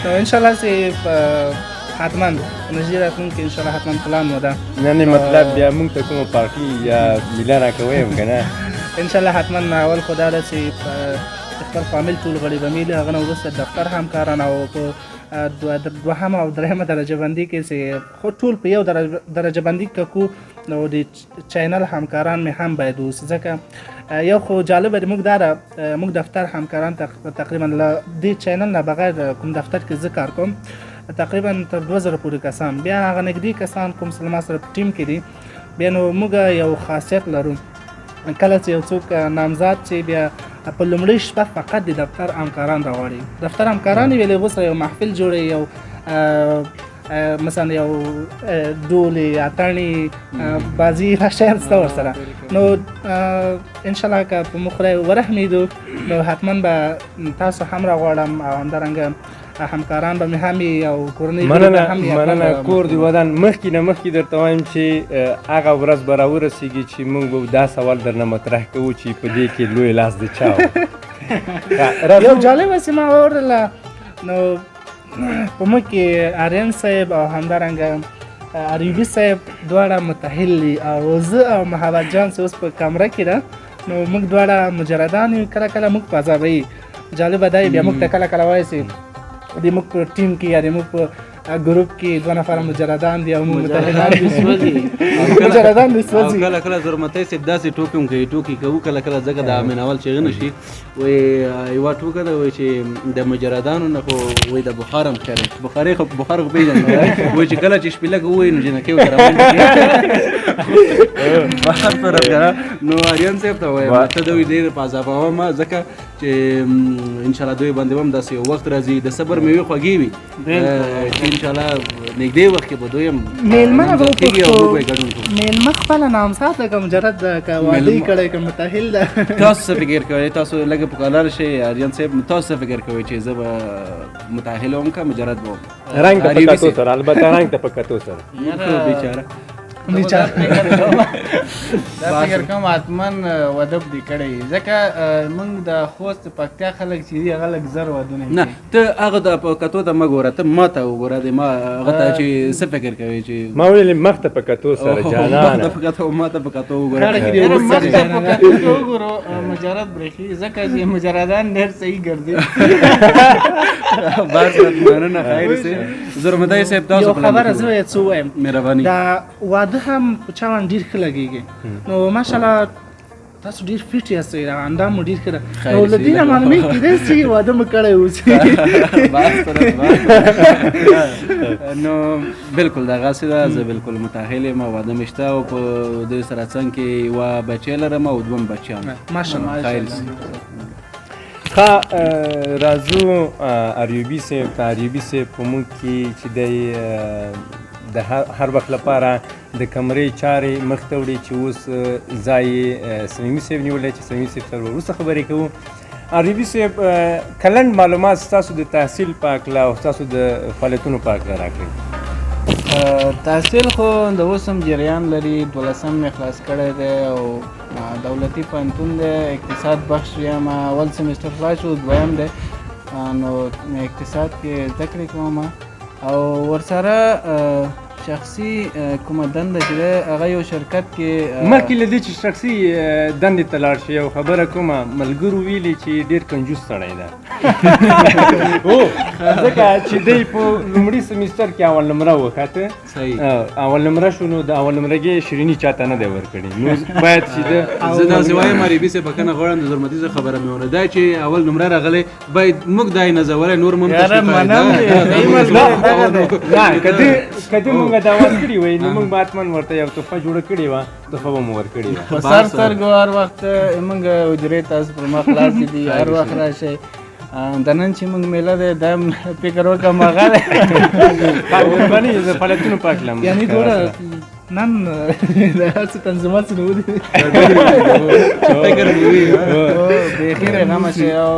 نو ان شاء الله چې هتمن نږدې راتلونکي ان شاء الله هتمن پلان مو ده. نه مطلب بیا موږ ته کومه پارټي یا میله راکوئ هم که نه؟ ان شاء الله هتمن اول خو دا ده چې خپل فامیل ټول غړي به میلې، هغه نه وروسته دفتر همکاران او په دوهمه او درېیمه درجه بندي کې چې خو ټول په یو درجه بندي که کو نو د چینل همکاران مې هم باید اوسي. ځکه یو خو جالبه دی موږ دا ده موږ دفتر همکاران تقریبا له دې چینل نه بغیر کوم دفتر کې زه کار کوم تقریبا تر 2000 پورې کسان، بیا هغه نږدې کسان کوم ما سره په ټیم کې دي. بیا نو موږ یو خاصیت لرو، کله چې یو څوک نامزاد چې بیا په لومړۍ شپه فقط د دفتر همکاران راغواړي. دفتر همکاران یې ویلې غوسره یو محفل جوړوي، یو مثلا یو ډولې اتڼې بازي هر شی شته ورسره. نو انشاءالله که په موږ خدای ورحمېدو نو حتما به تاسو هم راغواړم او همدارنګه همکاران به مې هم وي او کورنۍ مننه. کور دی ودان مخکې نه مخکې درته وایم چې هغه ورځ به راورسېږي چې موږ به دا سوال درنه مطرح کوو چې په دې کې لوی لاس د چا و. یو جالبه چې ما واورېدله نو په موږ کې آریان صاحب او همدارنګه ایوبي صاحب دواړه متحل دي او زه او محبت جان چې اوس په کمره کې ده نو موږ دواړه مجردان یو، کله کله موږ په عذابوي. جالبه دا بیا موږ ته کله کله وایي چې د موږ په ټیم کې یا د موږ په ګروپ کې 2 نفره مجردان دي او موږ متحدان دي مجردان دي سوځي. کله کله زرمتی صاحب داسې ټوکې هم کوي، ټوکې کوو کله کله ځکه د امینول چې غنه شي وایي یوه ټوکه ده وایي چې د مجردانو نه خو وایي د بخار هم خیر بخار خو پېژني وایي چې کله چې شپېلک ووایي نو جنکۍ ورته روانې نو اریان صاحب ته وایم ته دوی ډېر په عذابوم ځکه چې انشاءالله دوی باندې هم داسې یو وخت راځي د صبر میوې خوږې وي چې انشاءالله نږدې وخت کې به دوی هم مېلمه به مېلمه خپله نامزاد ده که مجرد ده که واده یې کړی که متحل ده. تاسو څه فکر کوئ؟ تاسو لږ په کالر شئ اریان صاحب، تاسو څه فکر کوئ چې زه به متحل وم که مجرد به وم؟ رنګ ته په کتو سره، البته رنګ ته په کتو سره. بیچاره دا فکر کوم هتمن واده دې کړی ځکه موږ د خوست پکتیا خلک چې دي هغه لږ زر ودونه نه ته هغه د په کتو ته مه ګوره، ته ما ته وګوره د ما هغه ته چې څه فکر کوې چې ما ویلې مخ ته په کتو سره جانانه ما ته په کتو وګوره مجرد برېښي ځکه چې مجردان ډېر صحیح ګرځي. بس مننه خیر سي زرمدای صاحب تاسو یو خبره زه څه وایم مهرباني دا واده هم په چا باندې ډېر ښه لګېږي. نو ماشاءالله تاسو ډېر فټ یاست، اندام مو ډېر ښه ده. نو له دې نه معلومېږي کېدای شي واده مو کړی اوسي. نو بالکل دغسې ده، زه بالکل متأهل یم، واده مې شته او په دې سره څنګ کې یوه بچی لرم او 2 بچیان. ماشاءالله خیر سي. ښه راځو ایوبي صاحب ته. ایوبي صاحب په موږ کې چې دی د هر وخت لپاره د کمرې چارې مخ ته وړي چې اوس ځای صمیمي صاحب نیولی چې صمیمي صاحب سره وروسته خبرې کوو. ایوبي صاحب کلنډ معلومات ستاسو د تحصیل په هکله او ستاسو د فعالیتونو په هکله راکړئ. تحصیل خو د اوس هم جریان لري، 12م مې خلاص کړی دی او دولتي پوهنتون دی، اقتصاد بخش یم، اول سمیسټر خلاص شو، 2م دی نو اقتصاد کې زده کړې کوم او ورسره شخصي کومه دنده چې ده هغه یو شرکت کې مخکې له دې چې شخصي دندې ته لاړ شي یو خبره کومه ملګرو ویلي چې ډېر کنجوس سړی ده ځکه چې دی په لومړي سمیستر کې اول نمره وخته اول نمره شو نو د اول نمرګۍ شیریني چاته نه دی ورکړې نو باید چې زه داسې وایم ایوبي صاحب بښنه غواړم د زرمتي خبره مې ونه دا چې اول نمره راغلی باید موږ دا یې نظولی نور مو کدی مونږ دا وخت کړي وای نو مونږ هتمن ورته یو تحفه جوړه کړې وه تحفه به مو ورکړې وه په سر سترګو هر وخت مونږ حجرې تاسو پر مخ خلاصې دي هر وخت راشئ د نن چې مونږ میله دی دا فکر وکړم هغه دی د فعالیتونو په هکله یعنې ګوره نن د هڅې تنظیمات څه نه ودي فکر مې وي بیخي رغمه شي او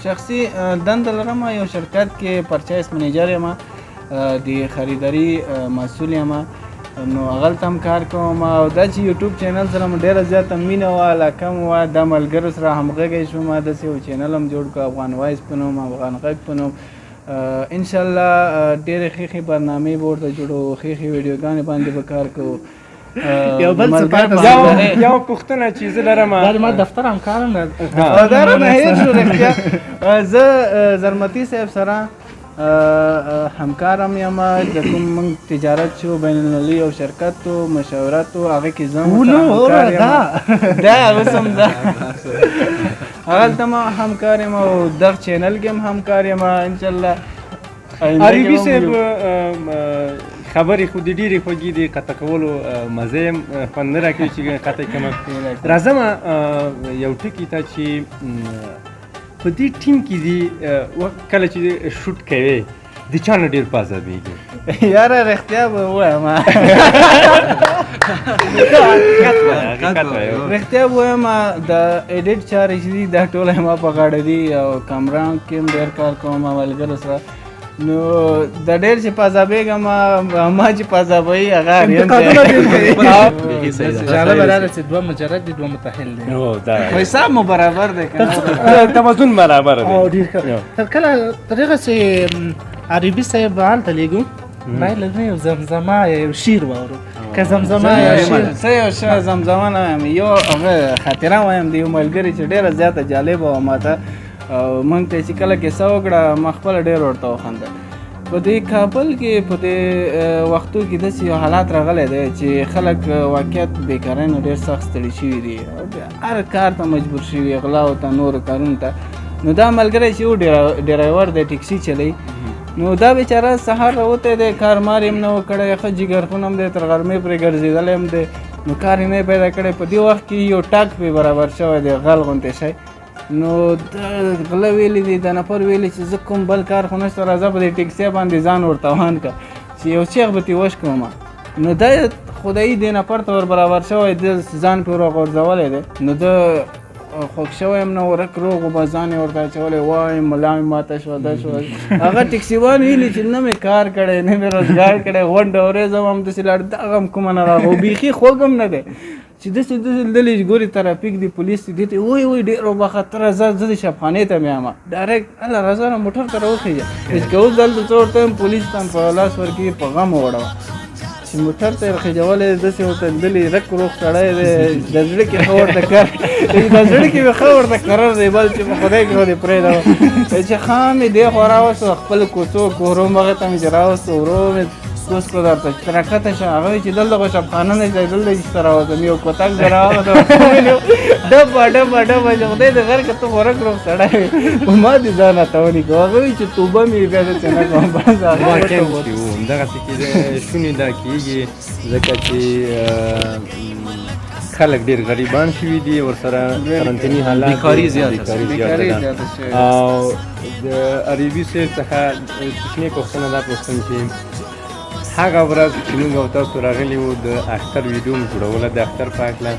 شخصي دنده لرم یو شرکت کې پرچیز منیجر یم د خریداري مسؤل یم نو هغلته هم کار کوم او دا چې یوټیوب چینل سره مو ډېره زیاته مینه وه علاقه مو وه د ملګرو سره همغږی شوم داسې یو چینل هم جوړ کړو افغان وایس په نوم افغان غږ په نوم انشاءالله ډېرې ښې برنامې به ورته جوړو ښې ویډیوګانې باندې به کار کوو یو بل څه پاتې یو پوښتنه چې زه لرم دا ما دفتر همکار هم دا رانه هېر شو رښتیا زه زرمتي صاحب سره همکارم یم د کوم موږ تجارت چې بین المللي یو شرکت و مشاورت و هغه کې زه همکار یم دا اوس هم ده هغلته ما همکار یم او دغه چینل کې هم همکار یم انشاءالله عربي صاحب خبرې خو د ډېرې خوږې دي قطع کولو مزه یې خوند نه راکوي چې قطع کړم راځم یو ټکي ته چې په دې ټیم کې دي کله چې شوټ کوي د چا نه ډېر په عذابېږي یاره رښتیا به ووایم رښتیا به ووایم د ایډیټ چارې چې دي دا ټوله ما په غاړه دي او کامرا کې هم ډېر کار کوم ملګرو سره نو د ډېر چې په عذابېږم ما چې په عذابوي هغه جالبه دا ده چې دوه مجرد دي دوه متحل دي حساب مو برابر دی توازن برابر دی تر کله تر هغه چې عربي صاحب هلته لیږو باید له یو زمزمه یو شیر واورو که زمزمه یا شیر څه یو ښه زمزمه نه وایم یو هغه خاطره وایم د یو ملګري چې ډېره زیاته جالبه وه ماته او موږ ته چې کله کیسه وکړه ما خپله ډېر ورته وخندل په دې کابل کې په دې وختو کې داسې یو حالات راغلی دی چې خلک واقعیت بېکارۍ نه ډېر سخت ستړي شوي دي هر کار ته مجبور شوي غلاو ته نورو کارونو ته نو دا ملګری چې و ډرایور دی ټکسي چلی نو دا بیچاره سهار راوتی دی کار مار یې هم نه و کړی ښه جګرخون هم دی تر غرمې پرې ګرځېدلی هم دی نو کار یې نه پیدا کړی په دې وخت کې یو ټاک پرې برابر شوی دی غل غوندې شی نو دا غله ویلي دي دا نفر ویلي چې زه کوم بل کار خو نشته راځه په دې ټکسۍ باندې ځان ورته وان که چې یو چیغ به ترې وشکوم نو دا خدایي دې نفر ته ور برابر شوی ده ځان پرې راغورځولی دی نو ده خوښ شوی یم نه ورک روغ به ځان یې ورته اچولی وای ملا مې ماته شوه دا شوه هغه ټکسیوان ویلي چې نه مې کار کړی نه مې روزګار کړی غونډه ورځ هم همداسې لاړ دغه هم کومه نه راغو بیخي خوږ هم نه دی چې داسې دلې ګوري ترافیک دی پولیس دی دې ته وای ډېر وبخته راځه زه د شبخانې ته مې یم ډایرکټ هله راځه نه موټر ته راوخېږه چې اوس دلته څه ورته یم پولیس ته په لاس ورکړي په غم ووړوه چې موټر ته یې خېجولی داسې ورته دلې رک روغ سړی دی د زړه کې ښه ورته کار د زړه کې مې ښه ورته قرار دی بل چې په خدای کې خو دې پرېږدم چې ښه مې دې خوا راوستو خپل کوڅو کورو مغې ته مې چې راوستو ورو مې کوس کو درته چې راکښته شه هغه وایي چې دلته خو شبخانه نه دی دلته چې ته راوځم یو کوتک زه راوغلم ډبه چې خدای دې غر که ته خو رک روغ سړی وې په ما دې ځان اتوني کوه هغه وایي چې توبه مې بیا داسې نه کوم بس همدغسې شونې دا کېږي ځکه چې خلک ډېر غریبان شوي دي ورسره قرنطیني حالات بیکاري زیاته ده او د عربي صاحب څخه کوچنۍ پوښتنه دا پوښتم چې هغه ورځ چې موږ او تاسو راغلي وو د اختر ویډیو مو جوړوله د اختر په هکله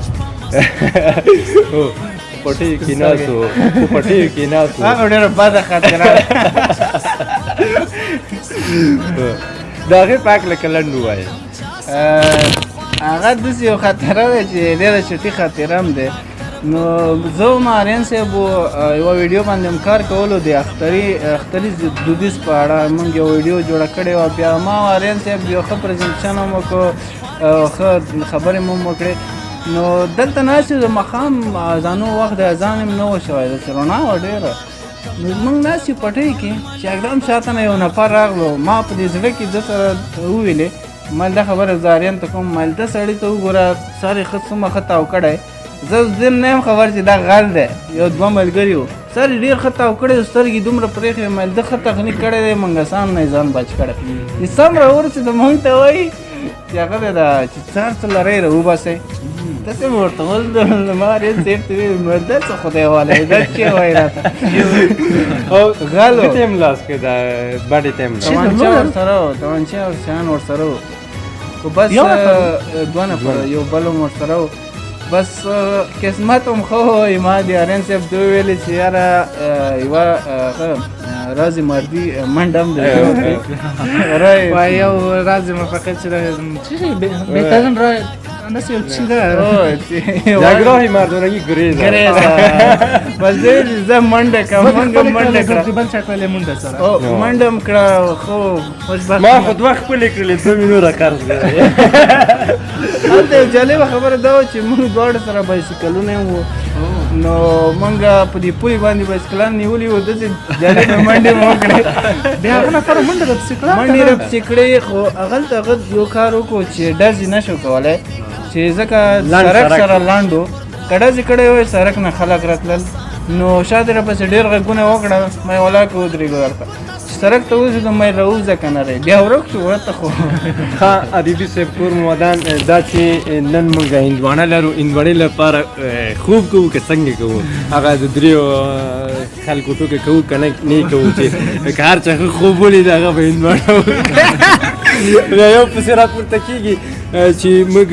پټیو کې ناست وو هغه ډېره بده خاطره د هغې په هکله که لنډ ووایې هغه داسې یو خاطره ده چې ډېره چټي خاطره هم دی نو زه هم آریان صاحب یوه ویډیو باندې هم کار کولو د اختري دودیز په اړه موږ یو ویډیو جوړه کړې وه بیا ما او آریان صاحب یو ښه پرزنټیشن هم وکړو ښه خبرې مو هم وکړې نو دلته ناست یو د ماښام اذانو وخت د اذان هم نه و شوی داسې رڼا وه ډېره نو موږ ناست یو پټۍ کې چې اکدم شاته نه یو نفر راغلو ما په دې زړه کې ده سره وویلې مال دا خبره زه آریان ته کوم مال ده سړي ته وګوره سر یې ښه څومره ښه تاو کړی زه دې نه یم خبر چې دا غل دی یو دوه ملګري وو سر یې ډېر ښه تاو کړی سترګې دومره پرېښې مال ده ښه تخنیک کړی دی منګسان نه یې ځان بچ کړی چې سم راورسېد موږ ته وایي چې هغه دی دا چې څه لرئ راوباسئ داسې مې ورته وویل ما آریان صاحب ته ویل دا څه خدای والی دا چې وایي راته غل و ته هم لاس کې دا باډې ته هم تومانچه ورسره و تومانچه او شیان ورسره و خو بس دوه نفره یو بل هم ورسره و بس قسمت هم ښه و ما د آریان صاحب ته وویلې چې یاره یوه راز مردي منډه هم دی یو راز موفقیت چې بهترین رای داسې یو چیغه جګړه مردانګي ګریز بس دې زه منډه کوم منډه کړه بل چا کړلې منډه سره منډه م کړه خو خوشبخت ما خو دوه خپلې کړلې 2 مې نوره قرض هلته یو جالبه خبره دا وه چې موږ دواړه سره بایسکلونه وو نو موږ په دې پولې باندې بایسکلان نیولي وو داسې جالبې منډې مو وکړې بیا هغه نفر منډه راپسې کړه منډې راپسې کړې خو هغلته هغه یو کار وکړو چې ډزې نه شو کولی چې ځکه سړک سره لاند و که ډزې کړی وای سړک نه خلک راتلل نو شاته راپسې ډېر غږونه وکړه ما ولاکې ودرېږو ورته سړک ته وځو مې راوځه که نه دی بیا ورک شو ورته خو ښه ادیبي صاحب کور مو ودان دا چې نن موږ هندواڼه لرو هندواڼې لپاره خوب کوو که څنګه کوو هغه د دریو خلکو ټوکې کوو که نه کوو چې که هر چا ښه خوب ولید هغه به هندواڼه بیا یو پسې راپورته کېږي چې موږ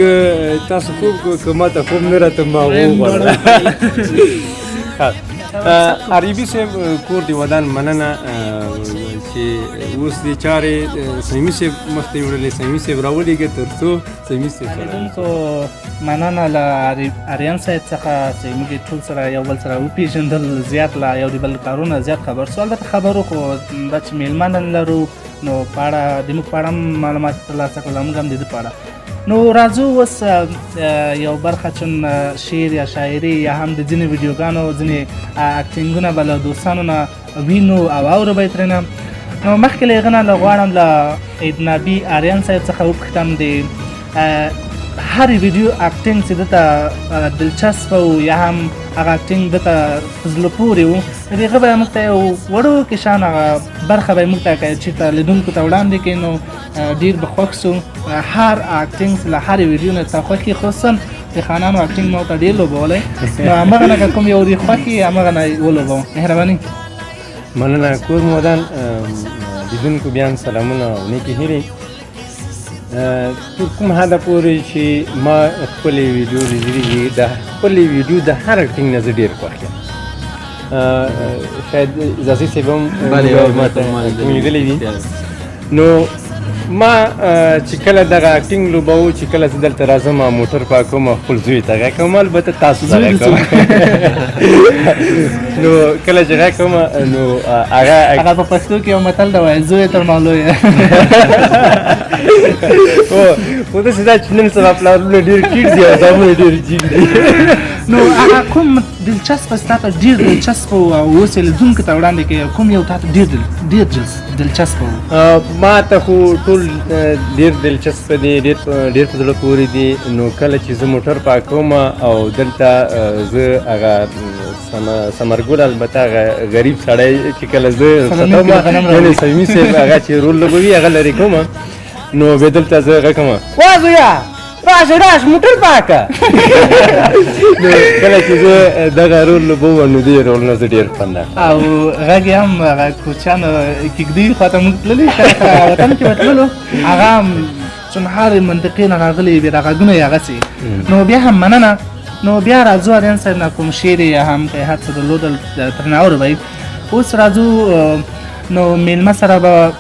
تاسو خوب کوو که ما ته خوب نه راته ما وغواړه عربي صاحب کور دی ودان مننه چې اوس دې چارې سیمي صاحب مخته وړلې سیمي صاحب راولېږه تر څو سیمي صاحب لیدونکو مننه له اریان صاحب څخه چې موږ ټول سره یو بل سره وپېژندل زیات له یو د بل کارونه زیات خبر شو البته خبرو خو دا چې میلمه نن لرو نو په اړه د موږ په اړه هم معلومات ترلاسه کړل موږ هم د ده په اړه نو راځو اوس یو برخه چون شعر یا شاعري یا هم د ځینې ویډیوګانو ځینې اکټینګونه به له دوستانو نه وینو او اورو به یې ترېنه نو مخکې له هغه نه له غواړم له اجنبي آریان صاحب څخه وپوښتم د هرې ویډیو اکټینګ چې ده ته دلچسپه و یا هم هغه اکټینګ ده ته په زړه پورې و د هغه به موږ ته یو وړوکې شان هغه برخه به یې موږ ته چېرته لیدونکو ته وړاندې کړي نو ډېر به خوښ سو هر اکټینګ چې له هرې ویډیو نه تا خوښي خصوصا د خانانو اکټینګ ما ورته ډېر لوبولی نو همغه نه که کوم یو دې خوښي همغه نه یې ولوبوم مهرباني مننه کور مو ودان لیدونکو بیا هم سلامونه او نیکې هیلې تر کوم حده پورې چې ما خپلې ویډیو لیدلې دي د خپلې ویډیو د هر اکټینګ نه زه ډېر خوښ یم شاید اجازې صاحب هم لیدلې دي نو ما چې کله دغه اکټینګ لوبوو چې کله زه دلته راځم موټر پاکوم او خپل زوی ته غږ کوم البته تاسو ته غږ کوم نو کله چې غږ کوم نو هغه په پښتو کې یو متل دی وایي زوی تر ما لوی خو داسې دا چې نن سبا پلارونه ډېر ټیټ دي او زامونه ډېر جګ دي نو هغه کوم دلچسپه ستا ته ډېر دلچسپه و او اوس یې لیدونکو ته وړاندې کوي کوم یو تا ته ډېر دلچسپه و ما ته خو ټول ډېر دلچسپه دي ډېر په زړه پورې دي نو کله چې زه موټر پاکوم او دلته زه هغه ثمرګل البته هغه غریب سړی چې کله زه ستوم یعنې سیمي صاحب هغه چې رول لوبوي هغه لرې کوم نو بیا دلته زه غږ کوم وا زویا راشه موټر پاکه نو کله چې زه دغه رول لوبوم نو دې رول نه زه ډېر خوند اخلم او غږ یې هم هغه کوچیانو کیږدۍ خواته موږ تللي وطن کې به تللو هغه هم چون هرې منطقې نه راغلي وي دا غږونه یې هغسې نو بیا هم مننه نو بیا راځو اریان صاحب نه کوم شعر یا هم که هر څه درلودل ترېنه اورئ اوس راځو نو میلمه سره به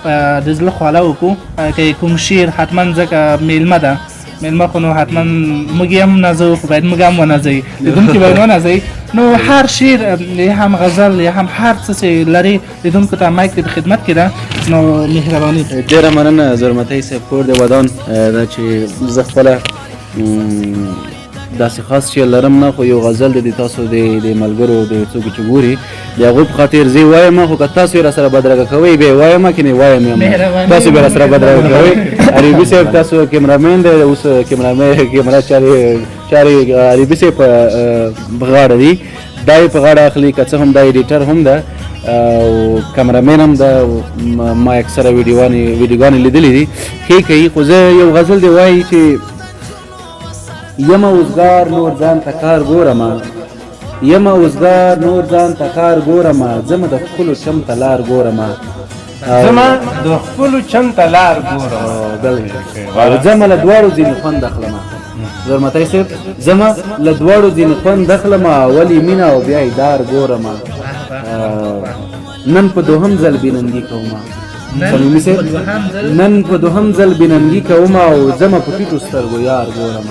د زړه خواله وکړو که کوم شعر حتما ځکه میلمه ده میلمه خو نو حتما موږ یې هم نازوو خو باید موږ هم ونازوي لیدونکي به یې ونازوي نو هر شعر یا هم غزل یا هم هر څه چې لري لیدونکو ته مایک د خدمت کې ده نو مهرباني ډېره مننه زرمتی صاحب کور د ودان دا چې زه خپله داسې خاص شی لرم نه خو یو غزل د تاسو د ملګرو د څوک چې ګوري د هغو په خاطر زه وایم خو که تاسو یې راسره بدرګه کوئ بیا یې وایم که نه وایم تاسو بیا راسره بدرګه کوئ عربي صاحب تاسو کیمرامین دی اوس کیمرا چارې عربي صاحب په غاړه دي دا یې په غاړه اخلي که څه هم دا ایډیټر هم ده او کیمرامین هم ده ما اکثره ویډیوګانې لیدلې دي ښې کوي خو زه یو غزل دی وایي چې یم اوزګار نور ځان ته کار ګورمه یم اوزګار نور ځان ته کار ګورمه ځمه د خپلو چم ته لار ګورمه زما د خپلو چم ته لار ګورم ځمه له دواړو ځینې خوند اخلمه زرمتی صاحب ځمه له دواړو ځینې خوند اخلمه ولې مینه او بیا یې دار ګورمه نن په دوهم ځل بینندي کومه صمیمي صاحب نن په دوهم ځل بیننګي کوم او زما په ټیټو سترګو یار ګورم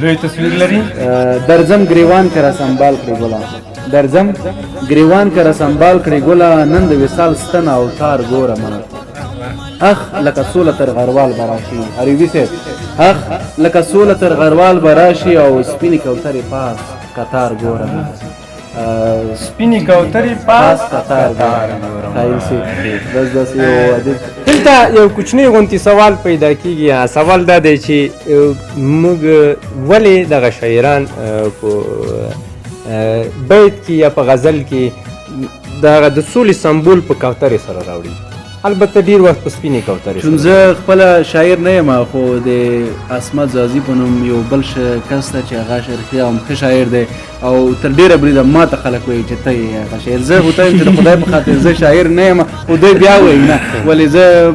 لوی تصویر لري درځم ګریوان کرا سنبال کړی ګولا درځم ګریوان کرا سنبال کړی ګولا نن د وصال ستن او تار ګورم اخ لکه سوله تر غروال براشي اریوبي صاحب اخ لکه سوله تر غروال براشي او سپینې کوترې پاس قطار ګورم سپینې کوترې پاس قطار ګورم بس یو دلته یو کوچنی غونتی سوال پیدا کیږي سوال دا دی چې موږ ولې دغه شاعران په بیت کې یا په غزل کې دغه د سولې سمبول په کوترې سره راوړي البته ډیر وخت په سپینې کوترې چون زه خپله شاعر نه یم خو د عصمت زازي په نوم یو بل کس ته چې هغه رښتیا هم ښه شاعر دی او تر ډېره بریده ما ته خلک وایي چې ته یې هغه شاعر زه خو ته یم چې د خدای په خاطر زه شاعر نه یم خو دوی بیا وایي نه ولې زه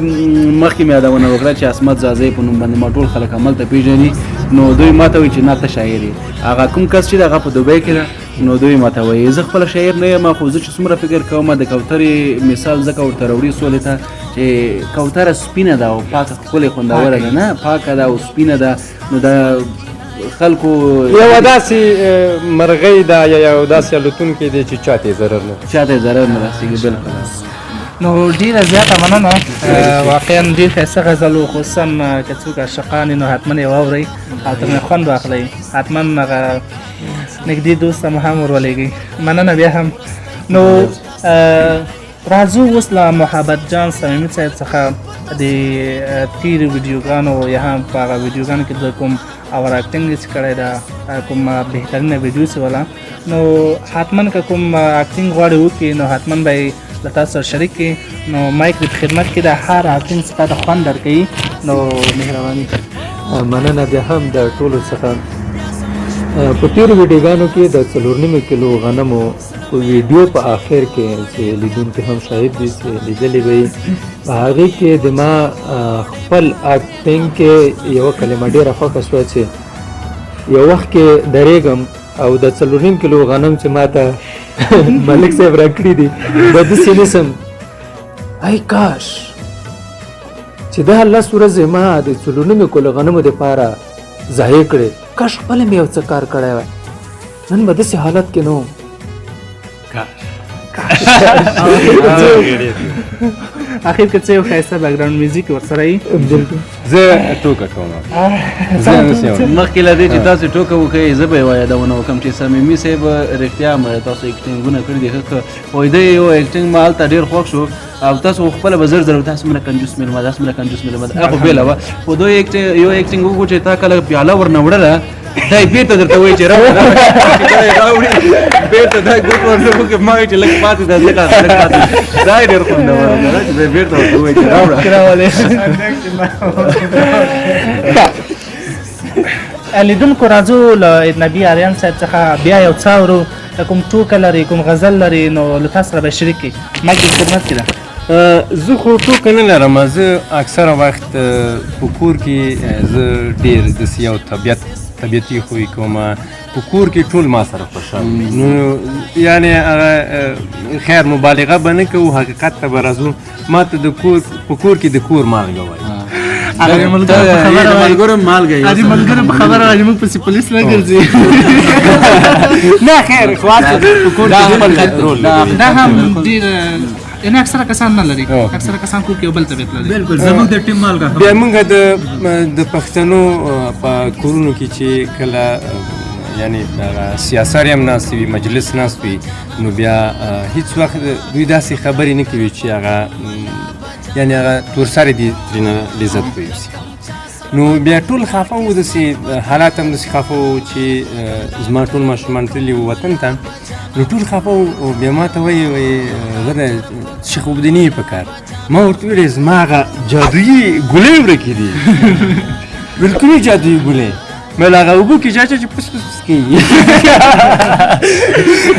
مخکې مې یادونه وکړه چې عصمت زازي په نوم باندې ما ټول خلک هملته پېژني نو دوی ما ته وایي چې نه ته شاعر یې هغه کوم کس چې د هغه په دوبۍ کې ده نو دوی ما ته وایي زه خپله شاعر نه یم خو زه چې څومره فکر کوم د کوترې مثال ځکه ورته راوړي سولې ته چې کوتره سپینه ده او پاکه ښکلې خوندوره ده نه پاکه ده او سپینه ده نو د خلکو یوه داسې مرغۍ ده یا یو داسې الوتونکی دی چې چاته یې ضرر نه رسېږي بالکل نو ډیره زیاته مننه واقعا ډیر ښایسته غزل و خصوصا که څوک عاشقان نو حتما یې واورئ او ترې خوند واخلئ حتما هغه نږدې دوست ته مو هم ورولېږئ مننه بیا هم نو راځو اوس له محبت جان صمیمي صاحب څخه د تیرو ویډیوګانو یا هم په هغه ویډیوګانو کې د کوم اور اکټینګ چې کړی ده کوم بهترینه ویډیو چې ولا نو حتما که کوم اکټینګ غواړي وکړي نو حتما به یې له تاسو سره شریک کړي نو مایک د خدمت کې د هر اکټینګ څخه د خوند درکوي نو مهرباني مننه بیا هم د ټولو څخه په تیرو ویډیوګانو کې د 4.5 کیلو غنمو په ویډیو په آخر کې چې لیدونکي هم شاهد دي چې لیدلې به یې په هغې کې د ما خپل اکټینګ کې یوه کلمه ډېره خوښه شوه چې یو وخت کې درېږم او د 4.5 کیلو غنم چې ما ته ملک صاحب راکړي دي به داسې نیسم ای کاش چې دا 10 ورځې ما د 4.5 کیلو غنمو دپاره ضایع کړې کاش خپله مې یو څه کار کړی وای نن به داسې حالت کې نه وم اخر کې څه یو ښایسته بیکګراؤنډ میوزیک ورسره وي زه ټوکه کوم مخکې له دې چې تاسو ټوکه وکړئ زه به یوه یادونه وکړم چې صمیمي صاحب رښتیا تاسو اکټینګونه کړي دي ښه وایي د یو اکټینګ ما هلته ډېر خوښ شو او تاسو خپله به زر داسې مله کنجوس مېلمه داسې مله کنجوس مېلمه ده خو بېله وه خو دوی یو اکټینګ وکړو چې تا کله پیاله ورنه وړله دا یې بېرته درته وایي چې راوړه راوړي بېرته دا ګوت ورته وکړي ما وایي چې لږ پاتې ده لږ پاتې دا یې ډېر خوندوره ده چې بېرته ورته وایي چې راوړه لیدونکو راځو له نبي آریان صاحب څخه بیا یو څه اورو کوم ټوکه لري کوم غزل لري نو له تاسو سره به شریک کړي مایک د خدمت کې ده زه خو ټوکه نه لرم زه اکثره وخت په کور کې زه ډېر داسې یو طبیعتي خوی کوم په کور کې ټول ما سره خوشحال نو یعنې هغه خیر مبالغه به نه کوو حقیقت ته به راځو ما ته د کور په کور کې د کور مالګه وایي ملګرو مالګه ملګرو په خبره راځي موږ پسې پولیس نه ګرځي نه خیر خو دا هم ډېر یعنې اکثره کسان نه لري اکثره کسان کور کې یو بل طبیعت لري بالکل زموږ د ټیم مالګه بیا موږ د پښتنو په کورونو کې چې کله یعنی سیاسار هم ناست وي مجلس ناست وي نو بیا هیڅ وخت دوی داسې خبرې نه کوي چې هغه یعنی هغه تورسرې دي ترېنه لذت ویوسي نو بیا ټول خفه وو داسې حالات هم داسې خفه وو چې زما ټول ماشومان تللي وو وطن ته نو ټول خفه وو بیا ما ته وایي غره چې خوبدني یې په کار ما ورته ویلې زما هغه جادویي ګولۍ ورکې دي بلکلي جادویي ګولۍ مل هغه اوبو کې چې پس پس کوي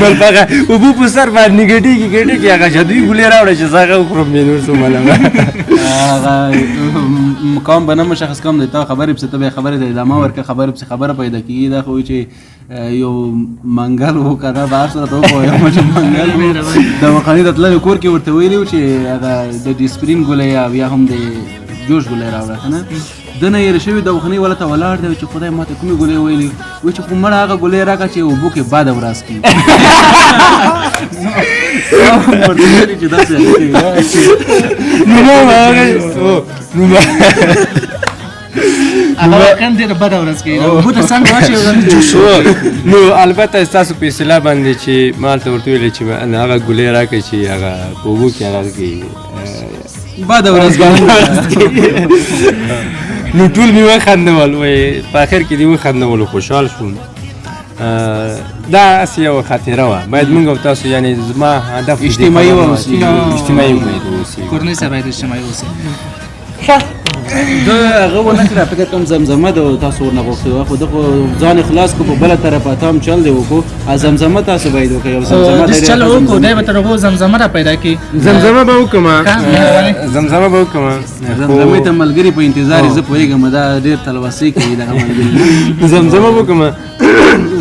مل هغه اوبو په سر باندې ګډېږي هغه جادویي ګولۍ راوړه چې زه هغه وخورم بیا نور څه معلومه هغه مقام به نه مشخص کوم دی تا خبرې پسې ته به خبرې د ادامه ورکړه خبرې پسې خبره پیدا کېږي دا خو چې یو منګل و که نه بهر سره ته وپوهېږم چې منګل و د واخلې د تللو کور کې ورته ویلي وو چې هغه د ډسپرین ګولۍ یا بیا هم د جوش ګولۍ راوړه که نه ده نه یېره شوي دواخانې والا ته ولاړ دی چې خدای ماته کومې ګولۍ ویلي وایي چې خو مړه هغه ګولۍ راکړه چې اوبو کې باد ورځ کړي چې داسې هغه واقعا ډېره بده ورځ کوي اوبو ته څنګه راشي نو البته ستاسو په اصطلاح باندې چې ما هلته ورته ویلې چې هغه ګولۍ راکړئ چې هغه په اوبو کې هغه کوي بده ورځ نو ټول مې وخندول وایي په آخر کې دې وخندولو خوشحال شوم دا هسې یوه خاطره وه باید موږ او تاسو یعنې زما هدف اجتماعي واوسي اجتماعي باید واوسي کورنۍ سره باید اجتماعي اوسئ ده هغه ونه کړه فکر کوم زمزمه ده تاسو ورنه غوښتې وه خو ده خو ځان خلاص کړو په بله طرفه ته هم چل دی وکړو زمزمه تاسو باید وکړئ یو زمزمه چل وکړو دی به تر هغو زمزمه را پیدا کړي زمزمه به وکړم زمزمه به وکړم زمزمې ته ملګري په انتظار یې زه پوهېږم دا ډېر تلوسې کوي دغه ملګري زمزمه به وکړم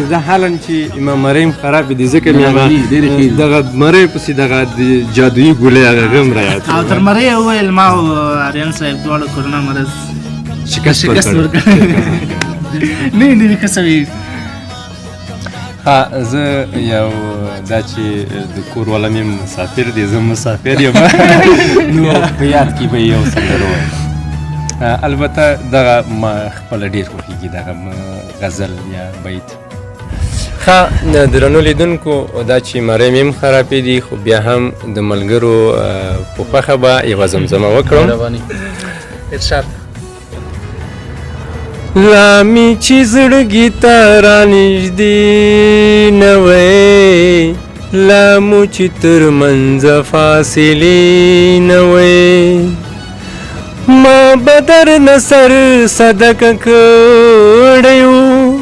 زه حالا چې امام مریم خراب دي ځکه مې هغه دغه مرۍ پسې دغه جادویي ګولۍ هغه غم را یاد او تر مرۍ یې وویل ما او آریان صاحب دواړو کرونا مرض شکست ورکړ نه نه که څه وي ها زه یو دا چې د کور والا مې مسافر دی زه مسافر یم نو په یاد کې به یو سندره ووایم البته دغه ما خپله ډېر خوښېږي دغه غزل یا بیت ښه درنو لیدونکو دا چې مرۍ مې هم خرابې دي خو بیا هم د ملګرو په خوښه به یوه زمزمه وکړم ارشاد لا می چې زړګي ته رانږدې نه وی لا مو چې تر منځه فاصلې نه وی ما به درنه سر صدقه کړی و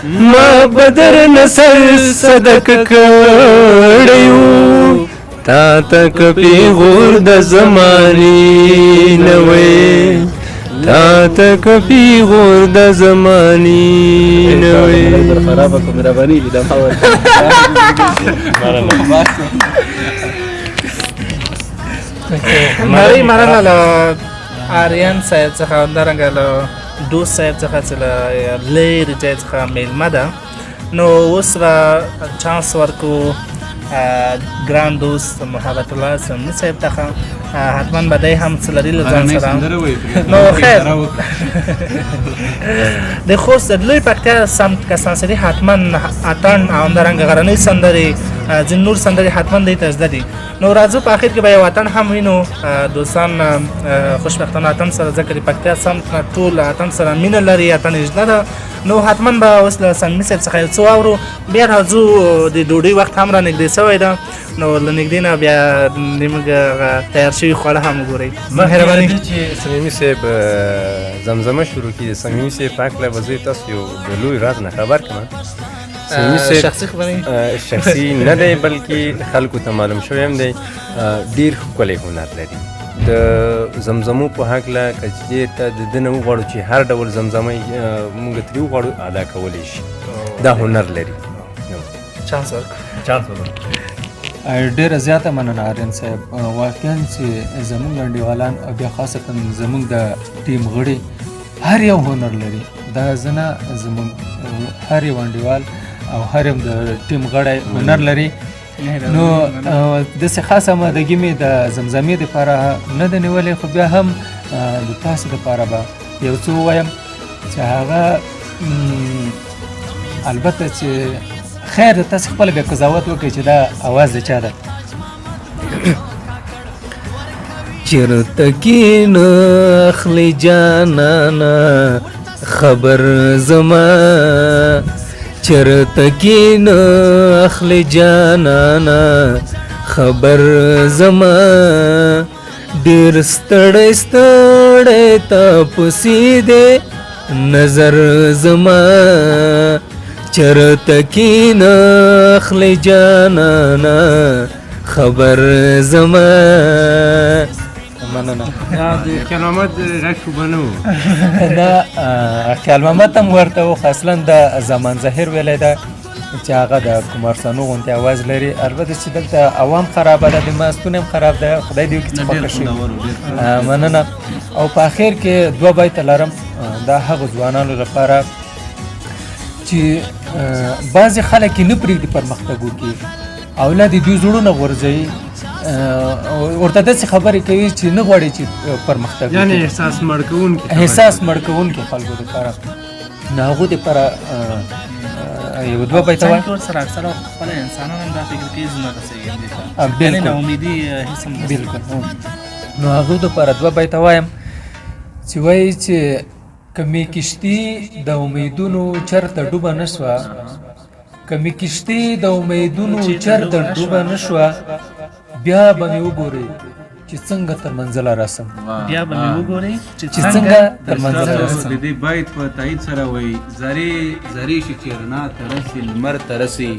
ما به درنه سر صدقه کړی و تا ته که پیغور د زمانې نه وی تا ته که پیغور د زمانې نه وی خرابه کو مهرباني دې دا خبره مرۍ مننه له آریان صاحب څخه همدارنګه له دوست صاحب څخه چې له لرې ځای څخه میلمه ده نو اوس به چانس ورکو ګران دوست محبت الله سمني صاحب ته حتما به دی هم څه لري له ځان سره نو خیر د خوست د لوی پکتیا سمت کسانسري حتما اتڼ او همدارنګه غرنۍ سندرې ځینې نور سندرې حتما دی ته زده دي نو راځو په آخر کې به یو اتڼ هم وینو دوستان خوشبختانه اتڼ سره ځکه د پکتیا سمت نه ټول اتڼ سره مینه لري اتڼ اجده ده نو حتما به اوس له سمني صاحب څخه یو څه واورو بیا راځو د ډوډۍ وخت هم را نږدې سوی ده نو له نږدې نه بیا زموږ تیار شوي خواړه هم وګورئ مهرباني چې صمیمي صاحب زمزمه شروع کړي د صمیمي صاحب په هکله به زه تاسو یو د لوی راز نه خبر کړم شخصي خبرې شخصي نه دی بلکې خلکو ته معلوم شوی هم دی ډېر ښکلی هنر لري د زمزمو په هکله که چېرته د ده نه وغواړو چې هر ډول زمزمه موږ ترې وغواړو ادا کولی شي دا هنر لري چانس ورکړو ډېره زیاته مننه آریان صاحب واقعا چې زموږ انډیوالان او بیا خاصتا زموږ د ټیم غړي هر یو هنر لري دا زه نه زموږ هر یو انډیوال او هر یو د ټیم غړی هنر لري نو داسې خاصه آمادګي مې د زمزمې دپاره نه ده نیولې خو بیا هم د تاسو دپاره به یو څه ووایم چې هغه البته چې خیر تاسو خپله بیا قضاوت وکړئ چې دا اواز د چا ده چرته کینه اخلي جانانا خبر زما چرته کینه اخلي جانانا خبر زما ډېر ستړی ستړی تا پسې دی نظر زما چرته کینه اخلي جانانا خبر زما مننه. د خیال محمد غږ خو به نه و. نه خیال محمد هم ورته و، اصلا د زمان ظاهر ویلی ده چې هغه د کمارسانو غوندې اواز لري. البته چې دلته عوام خرابه ده، د مستون هم خراب ده، خدای دې وکړي چې خوښه شي. مننه. او په اخر کې 2 بیته لرم دا هغه ځوانانو لپاره چې بعضې خلک یې نه پرېږدي پرمختګ وکړي او لا د دوی زړونه غورځوي، ورته داسې خبرې کوي چې نه غواړي چې پرمختګ یعنې احساس مړ کوونکي احساس مړ کوونکي خلکو دپاره. نو هغو دپاره یو 2 بیته وایم. ورسره اکثره خپله انسانان هم دا فکر کوي زه نه رسېږم دې ته، یعنې ناامیدي هېڅ هم نه. بلکل. نو هغو دپاره 2 بیته وایم چې وایي چې که مې کشتي د امیدونو چرته ډوبه نه شوه، که مې کشتي د امیدونو چرته ډوبه نه شوه، بیا به مې وګورئ چې څنګه تر منزله راسم. بیا به مې وګورئ چې څنګه تر منزله راسم. د دې بیت په تایید سره وایي زرې شي چې رڼا ته رسي لمر ته رسي،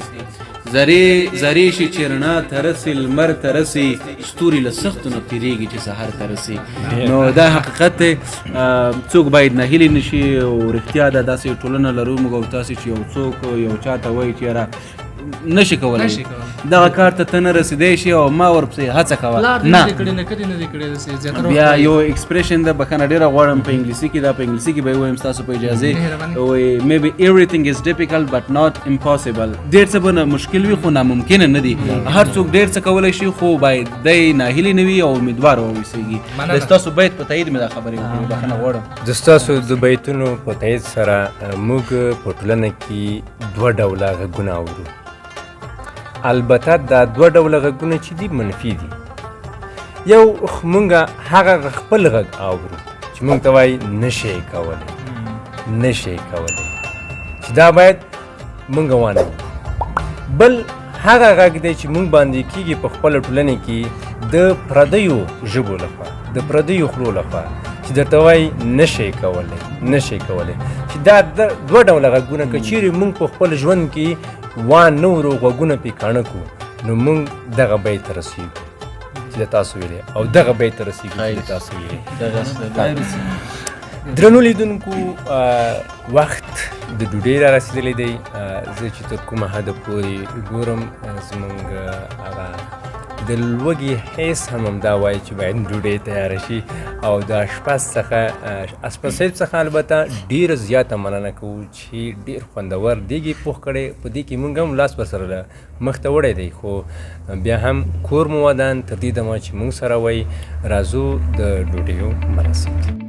زرې شي چې رڼا ته رسي لمر ته رسي، ستوري له سختو نه تېرېږي چې سهار ته رسي. نو دا حقیقت دی، څوک باید ناهیلي نه شي. او رښتیا ده داسې ټولنه لرو موږ او تاسې چې یو څوک یو چا ته وایي چې یاره نشي کولی دغه کار ته ته نه رسېدی شي او ما ورپسې هڅه کوه، نه. بیا یو ایکسپریشن ده، بخښنه ډېره غواړم په انګلیسي کې، دا په انګلیسي کې به یې ووایم ستاسو په اجازې. وایي maybe everything is difficult but not impossible. ډېر څه به مشکل وي خو ناممکنه نه دي. هر څوک ډېر څه کولی شي خو باید دی ناهیلي نه وي او امیدوار واوسېږي. د ستاسو بیت په تایید مې دا خبرې وکړې، بخښنه غواړم. د ستاسو د بیتونو په تایید سره موږ په ټولنه کې 2 ډوله غږونه اورو. البته دا 2 ډوله غږونه چې دي منفي دي. یو موږ هغه خپل غږ اورو چې موږ ته وایي نشئ کولی، چې دا باید موږ وانه. بل هغه غږ دی چې موږ باندې کېږي په خپله ټولنه کې د پردیو ژبو لخوا، د پردیو خولو لخوا، چې درته وایي نشئ کولی. چې دا 2 ډوله غږونه که چیرې موږ په خپل ژوند کې وان نه ورو غوږونه پې کاڼه کړو نو موږ دغه بیت ته رسېږو چې د تاسو ویلې، او دغه بیت ته رسېږو چې د تاسو ویلې. درنو لیدونکو، وخت د ډوډۍ را رسېدلی دی. زه چې تر کومه حده پورې ګورم زموږ هغه د لوږې حیث هم همدا وایي چې باید ډوډۍ تیاره شي، او د اشپز صاحب څخه البته ډېره زیاته مننه کوو چې ډېر خوندور دیګ یې پوخ کړی. په دې کې موږ هم لاس ورسره مخ ته وړی دی، خو بیا هم کور مو ودان تر دې دمه چې موږ سره وایي راځو د ډوډیو مراسم.